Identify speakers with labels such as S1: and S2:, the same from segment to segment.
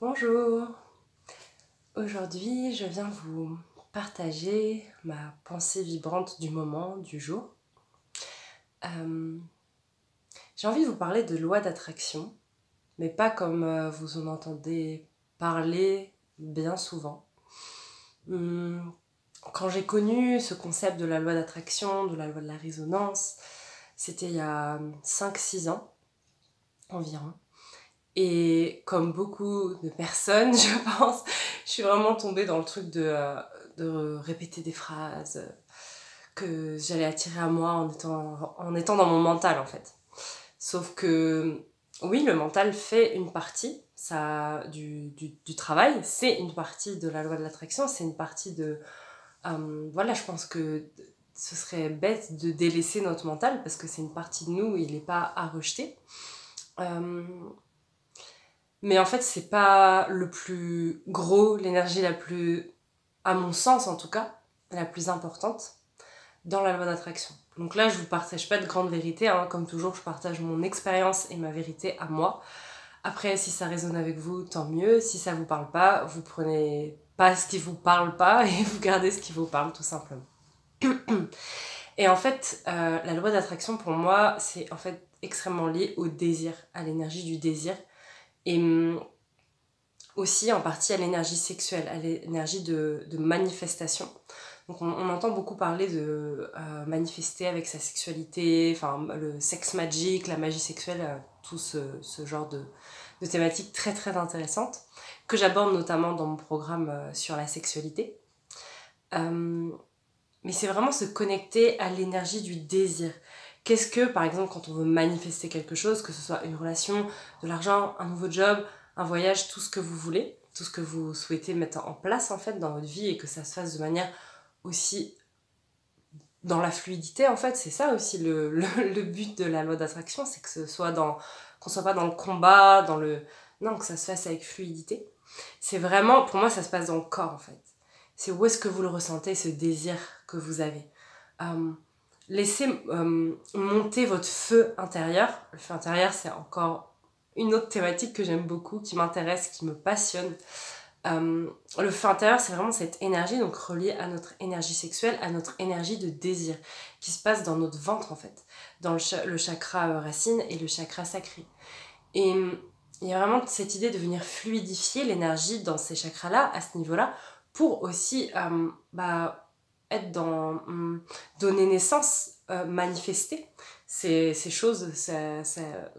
S1: Bonjour, aujourd'hui je viens vous partager ma pensée vibrante du moment, du jour. J'ai envie de vous parler de loi d'attraction, mais pas comme vous en entendez parler bien souvent. Quand j'ai connu ce concept de la loi d'attraction, de la loi de la résonance, c'était il y a 5-6 ans environ. Et comme beaucoup de personnes, je pense, je suis vraiment tombée dans le truc de répéter des phrases que j'allais attirer à moi en étant dans mon mental en fait. Sauf que oui, le mental fait une partie du travail, c'est une partie de la loi de l'attraction, c'est une partie de... voilà, je pense que ce serait bête de délaisser notre mental parce que c'est une partie de nous, il n'est pas à rejeter. Mais en fait, c'est pas le plus gros, l'énergie la plus, à mon sens en tout cas, la plus importante dans la loi d'attraction. Donc là, je vous partage pas de grandes vérités, hein. Comme toujours, je partage mon expérience et ma vérité à moi. Après, si ça résonne avec vous, tant mieux. Si ça vous parle pas, vous prenez pas ce qui vous parle pas et vous gardez ce qui vous parle, tout simplement. Et en fait, la loi d'attraction, pour moi, c'est en fait extrêmement lié au désir, à l'énergie du désir. Et aussi en partie à l'énergie sexuelle, à l'énergie de manifestation. Donc on entend beaucoup parler de manifester avec sa sexualité, enfin le sex magic, la magie sexuelle, tout ce genre de thématiques très très intéressantes que j'aborde notamment dans mon programme sur la sexualité. Mais c'est vraiment se connecter à l'énergie du désir. Qu'est-ce que, par exemple, quand on veut manifester quelque chose, que ce soit une relation, de l'argent, un nouveau job, un voyage, tout ce que vous voulez, tout ce que vous souhaitez mettre en place en fait dans votre vie et que ça se fasse de manière aussi dans la fluidité en fait, c'est ça aussi le but de la loi d'attraction, c'est que ce soit qu'on soit pas dans le combat, non, que ça se fasse avec fluidité. C'est vraiment, pour moi ça se passe dans le corps en fait. C'est où est-ce que vous le ressentez, ce désir que vous avez. Laissez monter votre feu intérieur. Le feu intérieur, c'est encore une autre thématique que j'aime beaucoup, qui m'intéresse, qui me passionne. Le feu intérieur, c'est vraiment cette énergie, donc reliée à notre énergie sexuelle, à notre énergie de désir, qui se passe dans notre ventre en fait, dans le chakra racine et le chakra sacré. Et il y a vraiment cette idée de venir fluidifier l'énergie dans ces chakras-là, à ce niveau-là, pour aussi être dans donner naissance, manifester ces choses,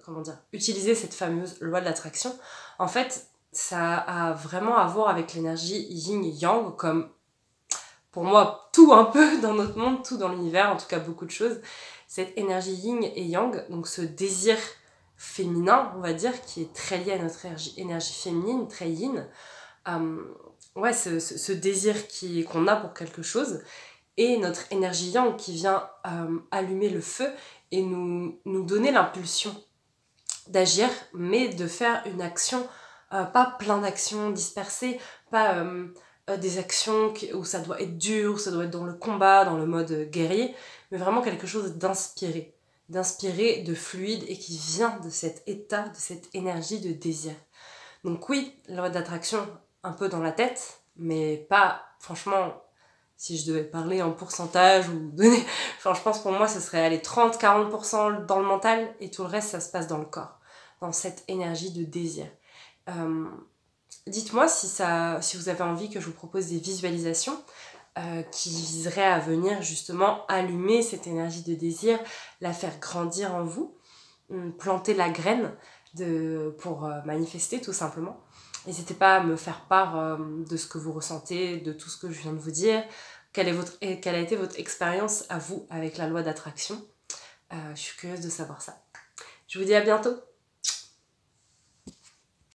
S1: comment dire, utiliser cette fameuse loi de l'attraction. En fait, ça a vraiment à voir avec l'énergie yin et yang, comme pour moi tout un peu dans notre monde, tout dans l'univers, en tout cas beaucoup de choses. Cette énergie yin et yang, donc ce désir féminin, on va dire, qui est très lié à notre énergie féminine, très yin. Ouais, ce désir qu'on a pour quelque chose, et notre énergie yang qui vient allumer le feu et nous donner l'impulsion d'agir, mais de faire une action, pas plein d'actions dispersées, pas des actions où ça doit être dur, ça doit être dans le combat, dans le mode guerrier, mais vraiment quelque chose d'inspiré, de fluide et qui vient de cet état, de cette énergie de désir. Donc oui, la loi d'attraction, un peu dans la tête, mais pas, franchement, si je devais parler en pourcentage ou donner... Enfin, je pense pour moi, ce serait aller 30-40% dans le mental et tout le reste, ça se passe dans le corps, dans cette énergie de désir. Dites-moi si vous avez envie que je vous propose des visualisations qui viseraient à venir justement allumer cette énergie de désir, la faire grandir en vous, planter la graine pour manifester tout simplement. N'hésitez pas à me faire part de ce que vous ressentez, de tout ce que je viens de vous dire. Quelle a été votre expérience à vous avec la loi d'attraction? Je suis curieuse de savoir ça. Je vous dis à bientôt.